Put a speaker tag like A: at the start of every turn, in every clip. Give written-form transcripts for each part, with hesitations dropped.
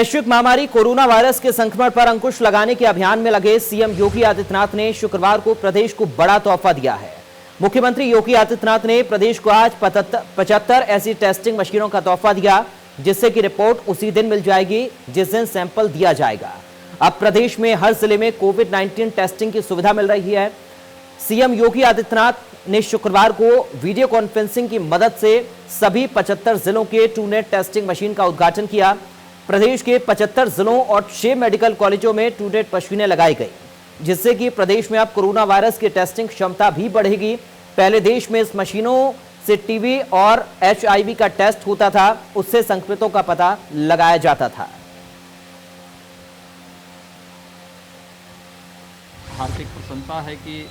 A: वैश्विक महामारी corona virus के संक्रमण पर अंकुश लगाने के अभियान में लगे सीएम योगी आदित्यनाथ ने शुक्रवार को प्रदेश को बड़ा तोहफा दिया है। मुख्यमंत्री योगी आदित्यनाथ ने प्रदेश को आज 75 ऐसी टेस्टिंग मशीनों का तोहफा दिया, जिससे कि रिपोर्ट उसी दिन मिल जाएगी जिस दिन सैंपल दिया जाएगा। अब प्रदेश में हर जिले में कोविड-19 टेस्टिंग की सुविधा मिल रही है। सीएम योगी आदित्यनाथ ने शुक्रवार को वीडियो कॉन्फ्रेंसिंग की मदद से सभी 75 जिलों के ट्रूनेट टेस्टिंग मशीन का उद्घाटन किया। प्रदेश के 75 जिलों और 6 मेडिकल कॉलेजों में ट्रूनेट मशीनें लगाई गई, जिससे कि प्रदेश में अब कोरोना वायरस की टेस्टिंग क्षमता भी बढ़ेगी। पहले देश में इस मशीनों से टीबी और HIV का टेस्ट होता था, उससे संक्रमितों का पता लगाया जाता था।
B: हार्दिक प्रसन्नता है कि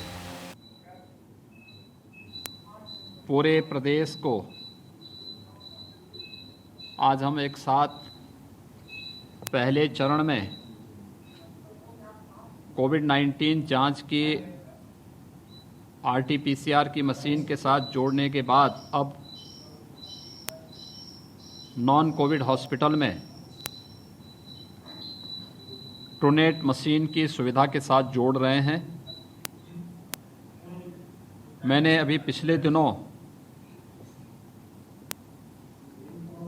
B: पूरे प्रदेश को आज हम एक साथ पहले चरण में कोविड-19 जांच की RT-PCR की मशीन के साथ जोड़ने के बाद अब नॉन कोविड हॉस्पिटल में ट्रूनेट मशीन की सुविधा के साथ जोड़ रहे हैं। मैंने अभी पिछले दिनों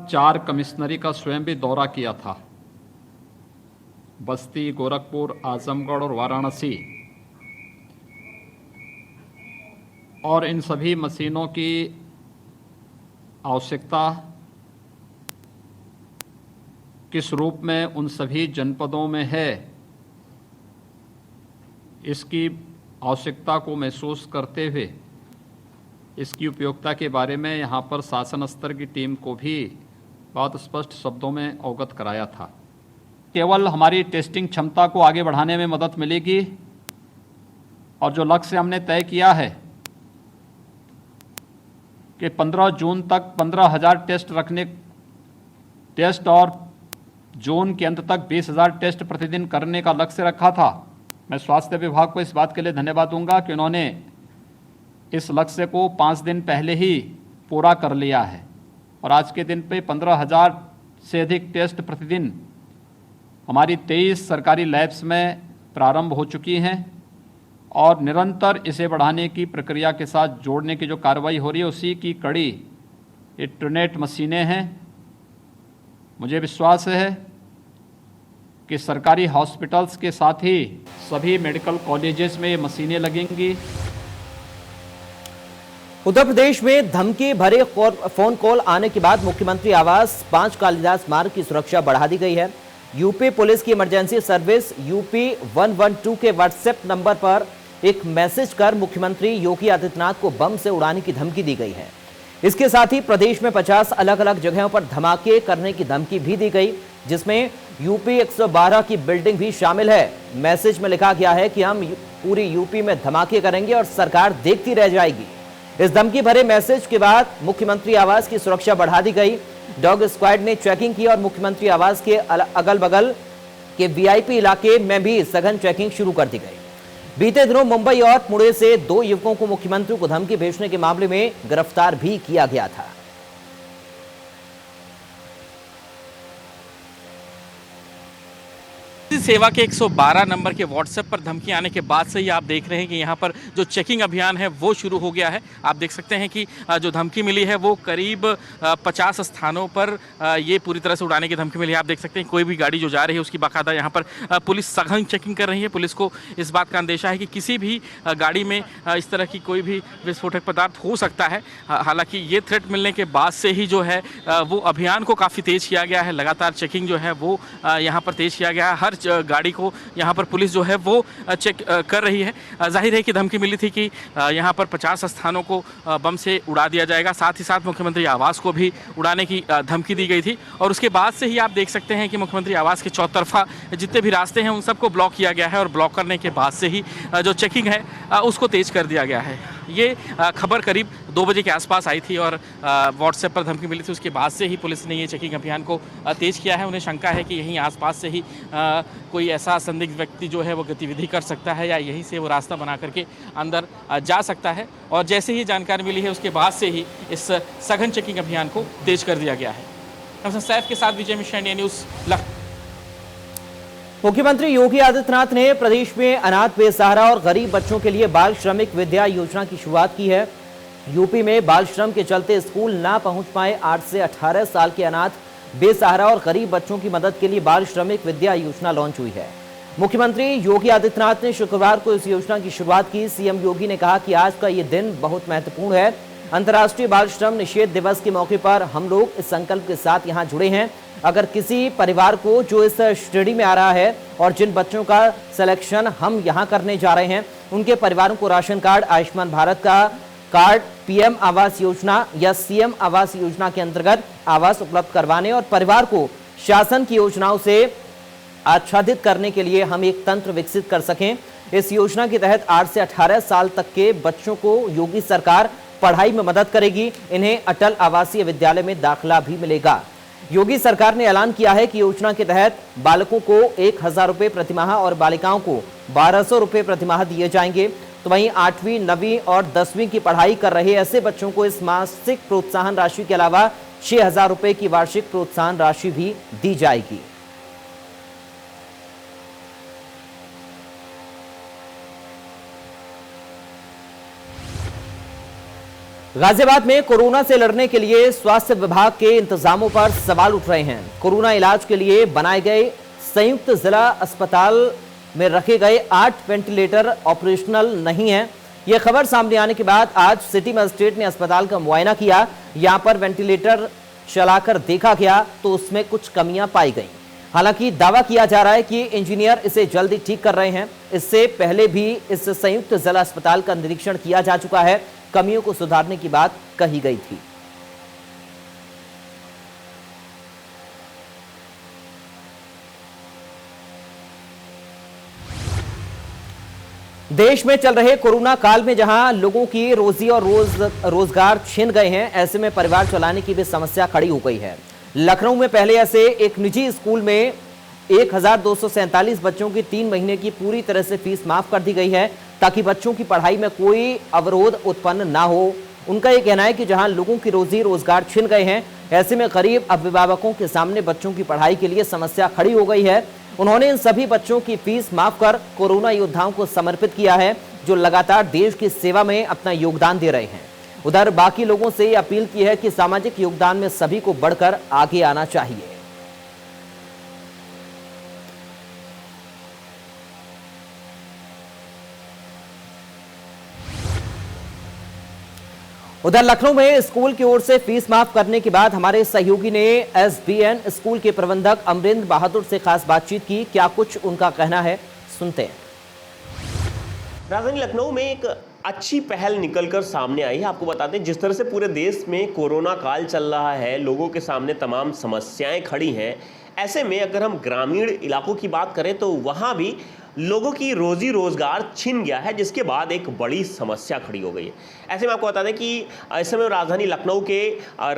B: 4 कमिश्नरी का स्वयं भी दौरा किया था, बस्ती, गोरखपुर, आजमगढ़ और वाराणसी, और इन सभी मशीनों की आवश्यकता किस रूप में उन सभी जनपदों में है, इसकी आवश्यकता को महसूस करते हुए इसकी उपयोगिता के बारे में यहाँ पर शासन स्तर की टीम को भी बहुत स्पष्ट शब्दों में अवगत कराया था। केवल हमारी टेस्टिंग क्षमता को आगे बढ़ाने में मदद मिलेगी और जो लक्ष्य हमने तय किया है कि 15 जून तक 15,000 टेस्ट और जून के अंत तक 20,000 टेस्ट प्रतिदिन करने का लक्ष्य रखा था। मैं स्वास्थ्य विभाग को इस बात के लिए धन्यवाद दूंगा कि उन्होंने इस लक्ष्य को 5 दिन पहले ही पूरा कर लिया है और आज के दिन पे 15,000 से अधिक टेस्ट प्रतिदिन हमारी 23 सरकारी लैब्स में प्रारंभ हो चुकी हैं और निरंतर इसे बढ़ाने की प्रक्रिया के साथ जोड़ने की जो कार्रवाई हो रही है उसी की कड़ी ये ट्रूनेट मशीनें हैं। मुझे विश्वास है कि सरकारी हॉस्पिटल्स के साथ ही सभी मेडिकल कॉलेजेस में ये मशीनें लगेंगी।
A: उत्तर प्रदेश में धमकी भरे फोन कॉल आने के बाद मुख्यमंत्री आवास 5 कालिदास मार्ग की सुरक्षा बढ़ा दी गई है। यूपी पुलिस की इमरजेंसी सर्विस UP 112 के व्हाट्सएप नंबर पर एक मैसेज कर मुख्यमंत्री योगी आदित्यनाथ को बम से उड़ाने की धमकी दी गई है। इसके साथ ही प्रदेश में 50 अलग अलग जगहों पर धमाके करने की धमकी भी दी गई, जिसमें UP 112 की बिल्डिंग भी शामिल है। मैसेज में लिखा गया है कि हम पूरी यूपी में धमाके करेंगे और सरकार देखती रह जाएगी। इस धमकी भरे मैसेज के बाद मुख्यमंत्री आवास की सुरक्षा बढ़ा दी गई। डॉग स्क्वाड ने चेकिंग की और मुख्यमंत्री आवास के अगल बगल के VIP इलाके में भी सघन चेकिंग शुरू कर दी गई। बीते दिनों मुंबई और पुणे से 2 युवकों को मुख्यमंत्री को धमकी भेजने के मामले में गिरफ्तार भी किया गया था।
C: सेवा के 112 नंबर के व्हाट्सएप पर धमकी आने के बाद से ही आप देख रहे हैं कि यहाँ पर जो चेकिंग अभियान है वो शुरू हो गया है। आप देख सकते हैं कि जो धमकी मिली है वो करीब 50 स्थानों पर ये पूरी तरह से उड़ाने की धमकी मिली है। आप देख सकते हैं कोई भी गाड़ी जो जा रही है उसकी बाकायदा यहाँ पर पुलिस सघन चेकिंग कर रही है। पुलिस को इस बात का अंदेशा है कि किसी भी गाड़ी में इस तरह की कोई भी विस्फोटक पदार्थ हो सकता है। हालांकि ये थ्रेट मिलने के बाद से ही जो है वो अभियान को काफ़ी तेज़ किया गया है। लगातार चेकिंग जो है वो यहाँ पर तेज़ किया गया है। हर गाड़ी को यहाँ पर पुलिस जो है वो चेक कर रही है। जाहिर है कि धमकी मिली थी कि यहाँ पर 50 स्थानों को बम से उड़ा दिया जाएगा। साथ ही साथ मुख्यमंत्री आवास को भी उड़ाने की धमकी दी गई थी और उसके बाद से ही आप देख सकते हैं कि मुख्यमंत्री आवास के चौतरफा जितने भी रास्ते हैं उन सबको ब्लॉक किया गया है और ब्लॉक करने के बाद से ही जो चेकिंग है उसको तेज़ कर दिया गया है। ये खबर करीब 2 बजे के आसपास आई थी और व्हाट्सएप पर धमकी मिली थी। उसके बाद से ही पुलिस ने ये चेकिंग अभियान को तेज़ किया है। उन्हें शंका है कि यहीं आसपास से ही कोई ऐसा संदिग्ध व्यक्ति जो है वो गतिविधि कर सकता है या यहीं से वो रास्ता बना करके अंदर जा सकता है। और जैसे ही जानकारी मिली है उसके बाद से ही इस सघन चेकिंग अभियान को तेज कर दिया गया है। सैफ के साथ विजय मिश्रा, इंडिया न्यूज़।
A: मुख्यमंत्री योगी आदित्यनाथ ने प्रदेश में अनाथ, बेसहारा और गरीब बच्चों के लिए बाल श्रमिक विद्या योजना की शुरुआत की है। यूपी में बाल श्रम के चलते स्कूल ना पहुंच पाए 8 से 18 साल के अनाथ, बेसहारा और गरीब बच्चों की मदद के लिए बाल श्रमिक विद्या योजना लॉन्च हुई है। मुख्यमंत्री योगी आदित्यनाथ ने शुक्रवार को इस योजना की शुरुआत की। सीएम योगी ने कहा कि आज का ये दिन बहुत महत्वपूर्ण है। अंतर्राष्ट्रीय बाल श्रम निषेध दिवस के मौके पर हम लोग इस संकल्प के साथ यहाँ जुड़े हैं। अगर किसी परिवार को जो इस श्रेणी में आ रहा है और जिन बच्चों का सिलेक्शन हम यहाँ करने जा रहे हैं, उनके परिवारों को राशन कार्ड, आयुष्मान भारत का कार्ड, पीएम आवास योजना या सीएम आवास योजना के अंतर्गत आवास उपलब्ध करवाने और परिवार को शासन की योजनाओं से आच्छादित करने के लिए हम एक तंत्र विकसित कर सकें। इस योजना के तहत 8 से 18 साल तक के बच्चों को योगी सरकार पढ़ाई में मदद करेगी। इन्हें अटल आवासीय विद्यालय में दाखिला भी मिलेगा। योगी सरकार ने ऐलान किया है कि योजना के तहत बालकों को 1000 रुपए प्रतिमाह और बालिकाओं को 1200 रुपए प्रतिमाह दिए जाएंगे। तो वहीं 8वीं, 9वीं और 10वीं की पढ़ाई कर रहे ऐसे बच्चों को इस मासिक प्रोत्साहन राशि के अलावा 6000 रुपए की वार्षिक प्रोत्साहन राशि भी दी जाएगी। गाजियाबाद में कोरोना से लड़ने के लिए स्वास्थ्य विभाग के इंतजामों पर सवाल उठ रहे हैं। कोरोना इलाज के लिए बनाए गए संयुक्त जिला अस्पताल में रखे गए 8 वेंटिलेटर ऑपरेशनल नहीं हैं। यह खबर सामने आने के बाद आज सिटी मजिस्ट्रेट ने अस्पताल का मुआयना किया। यहां पर वेंटिलेटर चलाकर देखा गया तो उसमें कुछ कमियां पाई गई। हालांकि दावा किया जा रहा है कि इंजीनियर इसे जल्दी ठीक कर रहे हैं। इससे पहले भी इस संयुक्त जिला अस्पताल का निरीक्षण किया जा चुका है। कमियों को सुधारने की बात कही गई थी। देश में चल रहे कोरोना काल में जहां लोगों की रोजी और रोजगार छिन गए हैं, ऐसे में परिवार चलाने की भी समस्या खड़ी हो गई है। लखनऊ में पहले ऐसे एक निजी स्कूल में 1247 बच्चों की 3 महीने की पूरी तरह से फीस माफ कर दी गई है ताकि बच्चों की पढ़ाई में कोई अवरोध उत्पन्न ना हो। उनका यह कहना है कि जहां लोगों की रोजी रोजगार छिन गए हैं, ऐसे में गरीब अभिभावकों के सामने बच्चों की पढ़ाई के लिए समस्या खड़ी हो गई है। उन्होंने इन सभी बच्चों की फीस माफ कर कोरोना योद्धाओं को समर्पित किया है, जो लगातार देश की सेवा में अपना योगदान दे रहे हैं। उधर बाकी लोगों से ये अपील की है कि सामाजिक योगदान में सभी को बढ़कर आगे आना चाहिए। उधर लखनऊ में स्कूल की ओर से फीस माफ करने के बाद हमारे सहयोगी ने एसबीएन स्कूल के प्रबंधक अमरिंदर बहादुर से खास बातचीत की। क्या कुछ उनका कहना है, सुनते हैं।
D: राजधानी लखनऊ में एक अच्छी पहल निकलकर सामने आई है। आपको बता दें, जिस तरह से पूरे देश में कोरोना काल चल रहा है, लोगों के सामने तमाम समस्याएं खड़ी हैं, ऐसे में अगर हम ग्रामीण इलाकों की बात करें तो वहाँ भी लोगों की रोजी रोजगार छिन गया है, जिसके बाद एक बड़ी समस्या खड़ी हो गई है। ऐसे में आपको बता दें कि इस समय राजधानी लखनऊ के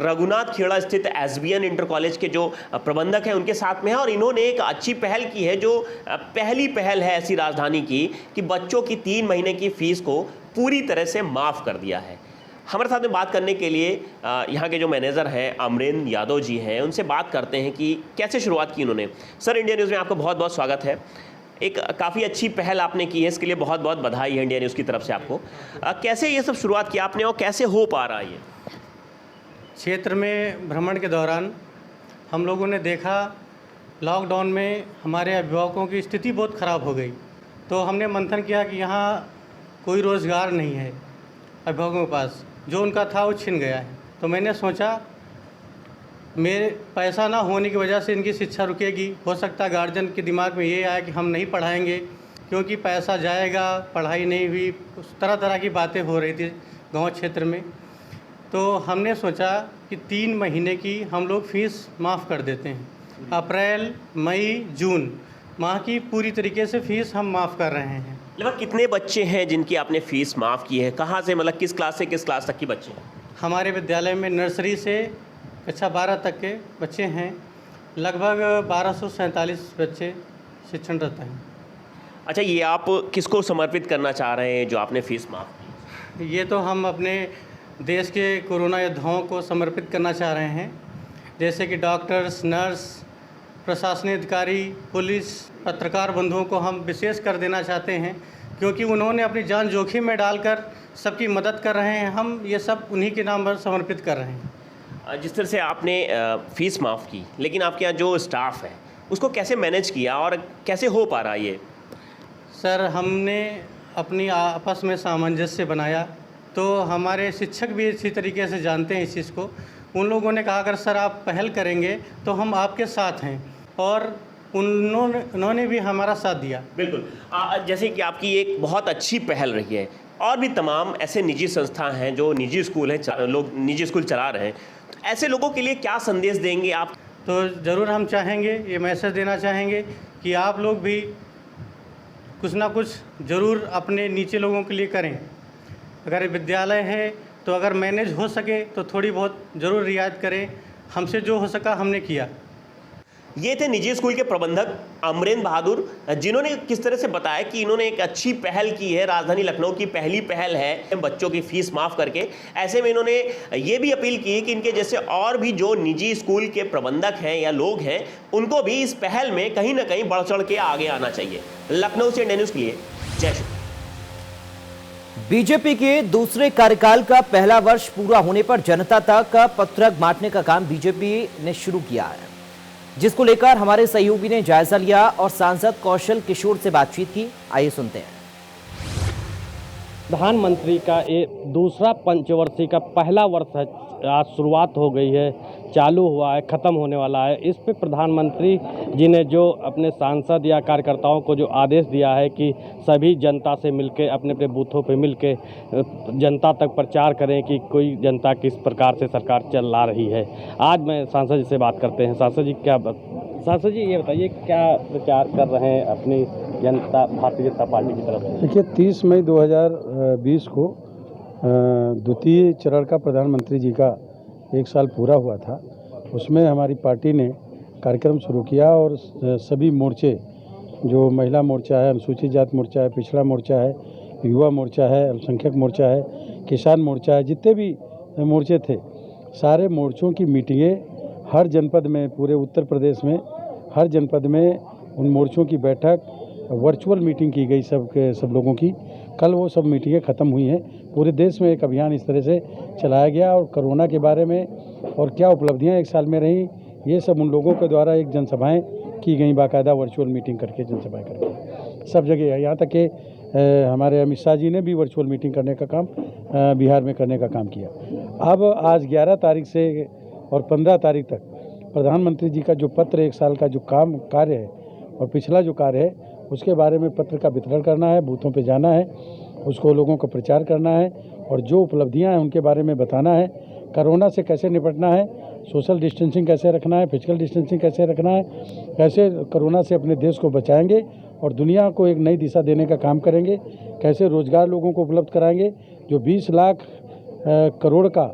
D: रघुनाथ खेड़ा स्थित एसबीएन इंटर कॉलेज के जो प्रबंधक हैं उनके साथ में है, और इन्होंने एक अच्छी पहल की है, जो पहली पहल है ऐसी राजधानी की कि बच्चों की 3 महीने की फीस को पूरी तरह से माफ़ कर दिया है। हमारे साथ में बात करने के लिए यहाँ के जो मैनेजर हैं अमरिंदर यादव जी हैं, उनसे बात करते हैं कि कैसे शुरुआत की उन्होंने। सर, इंडिया न्यूज़ में आपका बहुत बहुत स्वागत है। एक काफ़ी अच्छी पहल आपने की है, इसके लिए बहुत बहुत बधाई है इंडिया न्यूज़ की तरफ से आपको। कैसे ये सब शुरुआत की आपने और कैसे हो पा रहा है ये?
E: क्षेत्र में भ्रमण के दौरान हम लोगों ने देखा लॉकडाउन में हमारे अभिभावकों की स्थिति बहुत ख़राब हो गई, तो हमने मंथन किया कि यहाँ कोई रोज़गार नहीं है अभिभावकों के पास, जो उनका था वो छिन गया है। तो मैंने सोचा मेरे पैसा ना होने की वजह से इनकी शिक्षा रुकेगी। हो सकता है गार्जियन के दिमाग में ये आया कि हम नहीं पढ़ाएंगे क्योंकि पैसा जाएगा, पढ़ाई नहीं हुई, तरह तरह की बातें हो रही थी गांव क्षेत्र में। तो हमने सोचा कि 3 महीने की हम लोग फ़ीस माफ़ कर देते हैं। अप्रैल, मई, जून माह की पूरी तरीके से फ़ीस हम माफ़ कर रहे हैं।
D: लगभग कितने बच्चे हैं जिनकी आपने फ़ीस माफ़ की है? कहाँ से, मतलब किस क्लास से किस क्लास तक के बच्चे हैं?
E: हमारे विद्यालय में नर्सरी से कक्षा 12 तक के बच्चे हैं। लगभग 1247 बच्चे शिक्षणरत हैं।
D: अच्छा, ये आप किसको समर्पित करना चाह रहे हैं जो आपने फ़ीस माफ़ की?
E: ये तो हम अपने देश के कोरोना योद्धाओं को समर्पित करना चाह रहे हैं, जैसे कि डॉक्टर्स, नर्स, प्रशासनिक अधिकारी, पुलिस, पत्रकार बंधुओं को हम विशेष कर देना चाहते हैं, क्योंकि उन्होंने अपनी जान जोखिम में डालकर सबकी मदद कर रहे हैं। हम ये सब उन्हीं के नाम पर समर्पित कर रहे हैं।
D: जिस तरह से आपने फीस माफ़ की, लेकिन आपके यहाँ जो स्टाफ है उसको कैसे मैनेज किया और कैसे हो पा रहा ये?
E: सर, हमने अपनी आपस में सामंजस्य बनाया, तो हमारे शिक्षक भी इसी तरीके से जानते हैं इस चीज़ को। उन लोगों ने कहा अगर सर आप पहल करेंगे तो हम आपके साथ हैं, और उन्होंने भी हमारा साथ दिया।
D: बिल्कुल। जैसे कि आपकी एक बहुत अच्छी पहल रही है, और भी तमाम ऐसे निजी संस्था हैं जो निजी स्कूल हैं, लोग निजी स्कूल चला रहे हैं, तो ऐसे लोगों के लिए क्या संदेश देंगे आप?
E: तो ज़रूर हम चाहेंगे, ये मैसेज देना चाहेंगे कि आप लोग भी कुछ ना कुछ ज़रूर अपने नीचे लोगों के लिए करें। अगर विद्यालय है तो अगर मैनेज हो सके तो थोड़ी बहुत ज़रूर रियायत करें। हमसे जो हो सका हमने किया।
D: ये थे निजी स्कूल के प्रबंधक अमरेंद्र बहादुर, जिन्होंने किस तरह से बताया कि इन्होंने एक अच्छी पहल की है। राजधानी लखनऊ की पहली पहल है बच्चों की फीस माफ़ करके। ऐसे में इन्होंने ये भी अपील की कि इनके जैसे और भी जो निजी स्कूल के प्रबंधक हैं या लोग हैं, उनको भी इस पहल में कहीं ना कहीं बढ़ चढ़ के आगे आना चाहिए। लखनऊ से इंडिया न्यूज़ के लिए जय श्री।
A: बीजेपी के दूसरे कार्यकाल का पहला वर्ष पूरा होने पर जनता तक पत्रक बांटने का काम बीजेपी ने शुरू किया है, जिसको लेकर हमारे सहयोगी ने जायजा लिया और सांसद कौशल किशोर से बातचीत की। आइए सुनते हैं।
F: प्रधानमंत्री का ये दूसरा पंचवर्षीय का पहला वर्ष है, आज शुरुआत हो गई है, चालू हुआ है, ख़त्म होने वाला है। इस पे प्रधानमंत्री जी ने जो अपने सांसद या कार्यकर्ताओं को जो आदेश दिया है कि सभी जनता से मिलके अपने अपने बूथों पे मिलके जनता तक प्रचार करें कि कोई जनता किस प्रकार से सरकार चला रही है। आज मैं सांसद जी से बात करते हैं। सांसद जी ये बताइए क्या प्रचार कर रहे हैं अपनी जनता भारतीय जनता पार्टी की तरफ से?
G: देखिए, 30 मई 2020 को द्वितीय चरण का प्रधानमंत्री जी का 1 साल पूरा हुआ था। उसमें हमारी पार्टी ने कार्यक्रम शुरू किया और सभी मोर्चे, जो महिला मोर्चा है, अनुसूचित जाति मोर्चा है, पिछड़ा मोर्चा है, युवा मोर्चा है, अल्पसंख्यक मोर्चा है, किसान मोर्चा है, जितने भी मोर्चे थे, सारे मोर्चों की मीटिंगें हर जनपद में, पूरे उत्तर प्रदेश में हर जनपद में उन मोर्चों की बैठक, वर्चुअल मीटिंग की गई सब लोगों की। कल वो सब मीटिंगें ख़त्म हुई हैं। पूरे देश में एक अभियान इस तरह से चलाया गया और कोरोना के बारे में और क्या उपलब्धियां 1 साल में रहीं, ये सब उन लोगों के द्वारा एक जनसभाएं की गई, बाकायदा वर्चुअल मीटिंग करके, जनसभाएं करके सब जगह। यहाँ तक कि हमारे अमित शाह जी ने भी वर्चुअल मीटिंग करने का काम बिहार में करने का काम किया। अब आज 11 तारीख से और 15 तारीख तक प्रधानमंत्री जी का जो पत्र 1 साल का जो कार्य है और पिछला जो कार्य है, उसके बारे में पत्र का वितरण करना है, बूथों पे जाना है, उसको लोगों को प्रचार करना है और जो उपलब्धियां हैं उनके बारे में बताना है। कोरोना से कैसे निपटना है, सोशल डिस्टेंसिंग कैसे रखना है, फिजिकल डिस्टेंसिंग कैसे रखना है, कैसे कोरोना से अपने देश को बचाएंगे और दुनिया को एक नई दिशा देने का काम करेंगे, कैसे रोज़गार लोगों को उपलब्ध कराएंगे। जो 20 लाख करोड़ का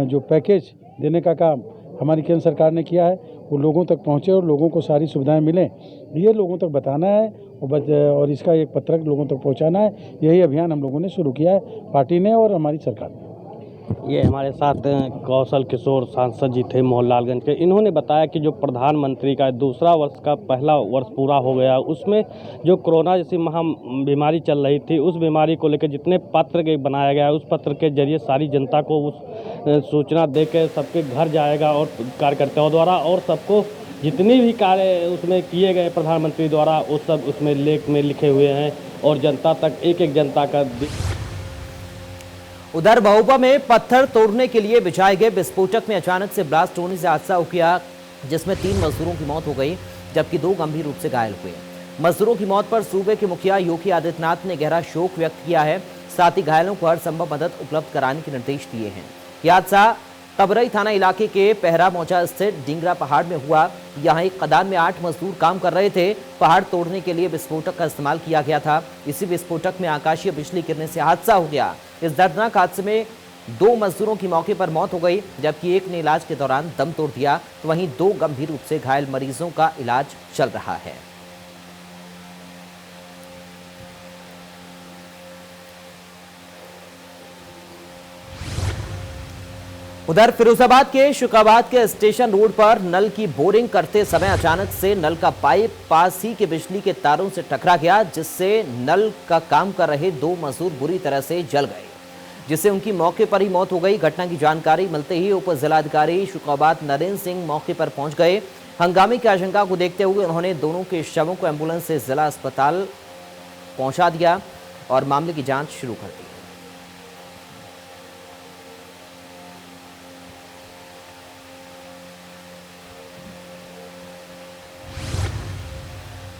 G: जो पैकेज देने का काम हमारी केंद्र सरकार ने किया है, वो लोगों तक पहुँचे और लोगों को सारी सुविधाएं मिलें, ये लोगों तक बताना है और इसका एक पत्रक लोगों तक पहुँचाना है। यही अभियान हम लोगों ने शुरू किया है, पार्टी ने और हमारी सरकार ने।
F: ये हमारे साथ कौशल किशोर सांसद जी थे मोहनलालगंज के। इन्होंने बताया कि जो प्रधानमंत्री का दूसरा वर्ष का पहला वर्ष पूरा हो गया, उसमें जो कोरोना जैसी बीमारी चल रही थी, उस बीमारी को लेकर जितने पत्र के बनाया गया, उस पत्र के जरिए सारी जनता को उस सूचना दे के सबके घर जाएगा और कार्यकर्ताओं द्वारा, और सबको जितनी भी कार्य उसमें किए गए प्रधानमंत्री द्वारा, वो सब उसमें लेख में लिखे हुए हैं और जनता तक एक जनता का।
A: उधर महोबा में पत्थर तोड़ने के लिए बिछाए गए विस्फोटक में अचानक से ब्लास्ट होने से हादसा हो गया, जिसमें 3 मजदूरों की मौत हो गई जबकि 2 गंभीर रूप से घायल हुए। मजदूरों की मौत पर सूबे के मुखिया योगी आदित्यनाथ ने गहरा शोक व्यक्त किया है, साथ ही घायलों को हर संभव मदद उपलब्ध कराने के निर्देश दिए हैं। यह हादसा तबरई थाना इलाके के पहरा मौजा स्थित डिंगरा पहाड़ में हुआ। यहाँ एक खदान में 8 मजदूर काम कर रहे थे। पहाड़ तोड़ने के लिए विस्फोटक का इस्तेमाल किया गया था। इसी विस्फोटक में आकाशीय बिजली गिरने से हादसा हो गया। इस दर्दनाक हादसे में 2 मजदूरों की मौके पर मौत हो गई, जबकि एक ने इलाज के दौरान दम तोड़ दिया, तो वहीं 2 गंभीर रूप से घायल मरीजों का इलाज चल रहा है। उधर फिरोजाबाद के शुकाबाद के स्टेशन रोड पर नल की बोरिंग करते समय अचानक से नल का पाइप पास ही के बिजली के तारों से टकरा गया, जिससे नल का काम कर रहे 2 मजदूर बुरी तरह से जल गए, जिससे उनकी मौके पर ही मौत हो गई। घटना की जानकारी मिलते ही उप जिलाधिकारी शुकाबाद नरेंद्र सिंह मौके पर पहुंच गए। हंगामे की आशंका को देखते हुए उन्होंने दोनों के शवों को एम्बुलेंस से जिला अस्पताल पहुंचा दिया और मामले की जांच शुरू कर दी।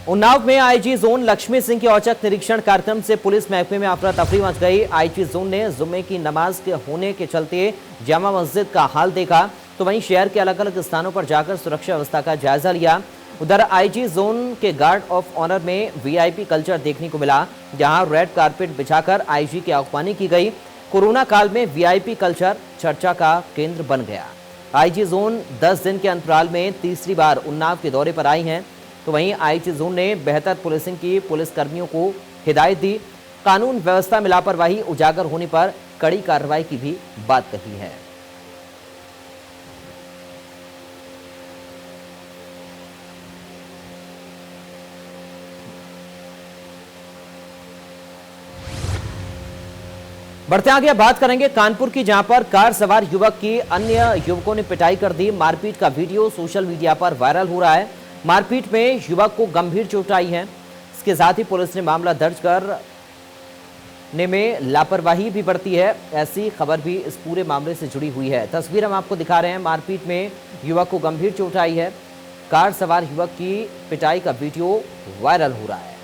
A: उन्नाव में आईजी जोन लक्ष्मी सिंह के औचक निरीक्षण कार्यक्रम से पुलिस महकमे में अफरा तफरी मच गई। आईजी जोन ने जुम्मे की नमाज के होने के चलते जामा मस्जिद का हाल देखा, तो वहीं शहर के अलग अलग स्थानों पर जाकर सुरक्षा व्यवस्था का जायजा लिया। उधर आईजी जोन के गार्ड ऑफ ऑनर में वीआईपी कल्चर देखने को मिला, जहां रेड कारपेट बिछाकर आईजी की आगवानी की गई। कोरोना काल में वीआईपी कल्चर चर्चा का केंद्र बन गया। आईजी जोन 10 दिन के अंतराल में तीसरी बार उन्नाव के दौरे पर आई हैं, तो वहीं आईजी जोन ने बेहतर पुलिसिंग की पुलिसकर्मियों को हिदायत दी। कानून व्यवस्था में लापरवाही उजागर होने पर कड़ी कार्रवाई की भी बात कही है। बढ़ते आगे बात करेंगे कानपुर की, जहां पर कार सवार युवक की अन्य युवकों ने पिटाई कर दी। मारपीट का वीडियो सोशल मीडिया पर वायरल हो रहा है। मारपीट में युवक को गंभीर चोट आई है। इसके साथ ही पुलिस ने मामला दर्ज करने में लापरवाही भी बरती है, ऐसी खबर भी इस पूरे मामले से जुड़ी हुई है। तस्वीर हम आपको दिखा रहे हैं। मारपीट में युवक को गंभीर चोट आई है। कार सवार युवक की पिटाई का वीडियो वायरल हो रहा है।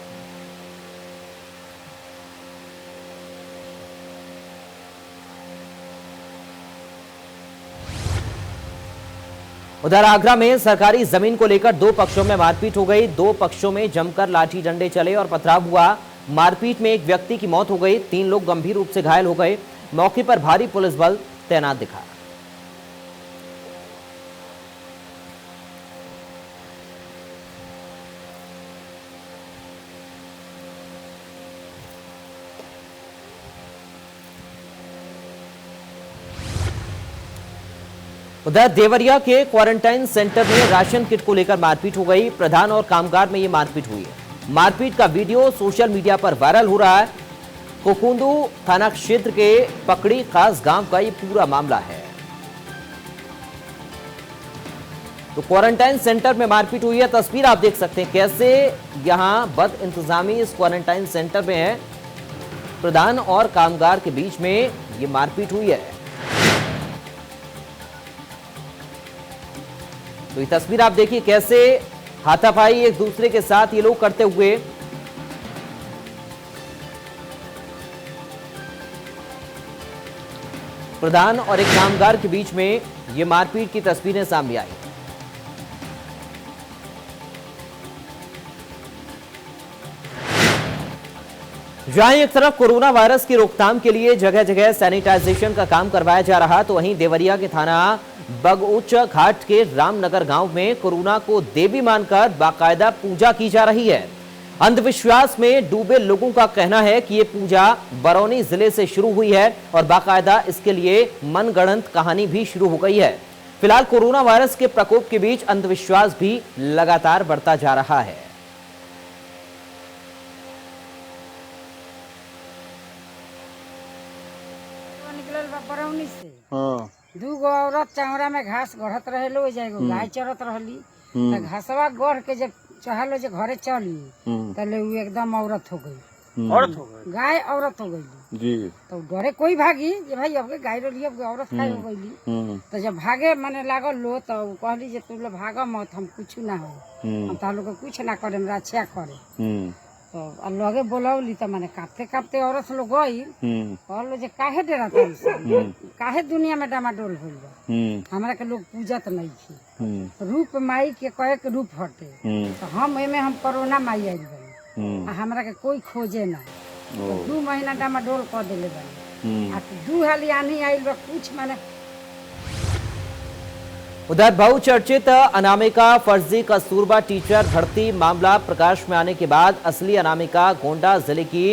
A: उधर आगरा में सरकारी जमीन को लेकर 2 पक्षों में मारपीट हो गई। 2 पक्षों में जमकर लाठी डंडे चले और पथराव हुआ। मारपीट में एक व्यक्ति की मौत हो गई, 3 लोग गंभीर रूप से घायल हो गए। मौके पर भारी पुलिस बल तैनात दिखा। उधर देवरिया के क्वारंटाइन सेंटर में राशन किट को लेकर मारपीट हो गई। प्रधान और कामगार में यह मारपीट हुई है। मारपीट का वीडियो सोशल मीडिया पर वायरल हो रहा है। कोकुंदू थाना क्षेत्र के पकड़ी खास गांव का ये पूरा मामला है। तो क्वारंटाइन सेंटर में मारपीट हुई है। तस्वीर आप देख सकते हैं कैसे यहां बद इंतजामी इस क्वारंटाइन सेंटर में है। प्रधान और कामगार के बीच में यह मारपीट हुई है। तो ये तस्वीर आप देखिए कैसे हाथापाई एक दूसरे के साथ ये लोग करते हुए। प्रधान और एक कामगार के बीच में ये मारपीट की तस्वीरें सामने आई। जहां एक तरफ कोरोना वायरस की रोकथाम के लिए जगह जगह सैनिटाइजेशन का काम करवाया जा रहा, तो वहीं देवरिया के थाना बगउच घाट के रामनगर गांव में कोरोना को देवी मानकर बाकायदा पूजा की जा रही है। अंधविश्वास में डूबे लोगों का कहना है कि ये पूजा बरौनी जिले से शुरू हुई है और बाकायदा इसके लिए मनगढ़ंत कहानी भी शुरू हो गई है। फिलहाल कोरोना वायरस के प्रकोप के बीच अंधविश्वास भी लगातार बढ़ता जा रहा है।
H: बरौनी से 2 गो औरत चौरा में घास गढ़त रहे लो, गाय चरत रहली। घासवा गढ़ के जब चहलो जे घरे चली तले उ एकदम औरत हो गई। गाय औरत हो गई जी। तो डरे कोई भागी जे भाई अब गाय रही अब औरत खाई हो गई। तो जब भागे मने लागल लो तो कहली जे तू लोग भाग मत, हम कुछ ना हो, हम तालो को कुछ ना करे, हमरा अच्छा करे। तो लगे बोलौली तो मैंने कांपते कांपते औरत लोग गई। कहलो जे काहे डरा काहे दुनिया में डामाडोल होल बा, हमरा के लोग पूजत नहीं थी। रूप माई के कहे के रूप हटे, तो हम एमे हम कोरोना माई आइल बनी, हमरा के कोई खोजे ना। तो 2 महीना डामाडोल कर देले बनी। आ 2 हाली आनी आइल बा कुछ मैंने।
A: उधर बहुचर्चित अनामिका फर्जी कस्तूरबा टीचर भर्ती मामला प्रकाश में आने के बाद असली अनामिका गोंडा जिले की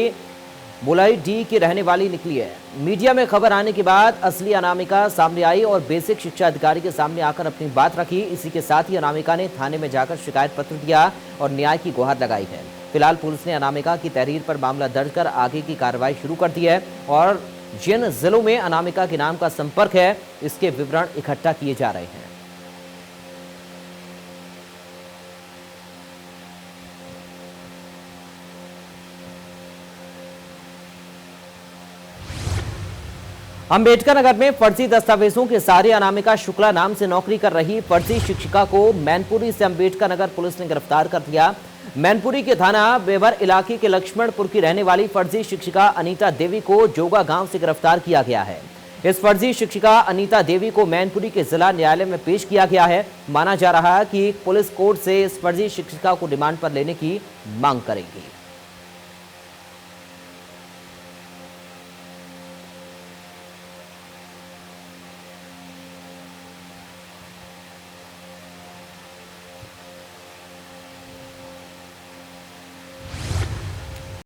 A: मुलाई डी की रहने वाली निकली है। मीडिया में खबर आने के बाद असली अनामिका सामने आई और बेसिक शिक्षा अधिकारी के सामने आकर अपनी बात रखी। इसी के साथ ही अनामिका ने थाने में जाकर शिकायत पत्र दिया और न्याय की गुहार लगाई है। फिलहाल पुलिस ने अनामिका की तहरीर पर मामला दर्ज कर आगे की कार्रवाई शुरू कर दी है और जिन जिलों में अनामिका के नाम का संपर्क है इसके विवरण इकट्ठा किए जा रहे हैं। अंबेडकर नगर में फर्जी दस्तावेजों के सहारे अनामिका शुक्ला नाम से नौकरी कर रही फर्जी शिक्षिका को मैनपुरी से अंबेडकर नगर पुलिस ने गिरफ्तार कर लिया। मैनपुरी के थाना बेवर इलाके के लक्ष्मणपुर की रहने वाली फर्जी शिक्षिका अनीता देवी को जोगा गांव से गिरफ्तार किया गया है। इस फर्जी शिक्षिका अनीता देवी को मैनपुरी के जिला न्यायालय में पेश किया गया है। माना जा रहा है कि पुलिस कोर्ट से इस फर्जी शिक्षिका को रिमांड पर लेने की मांग करेगी।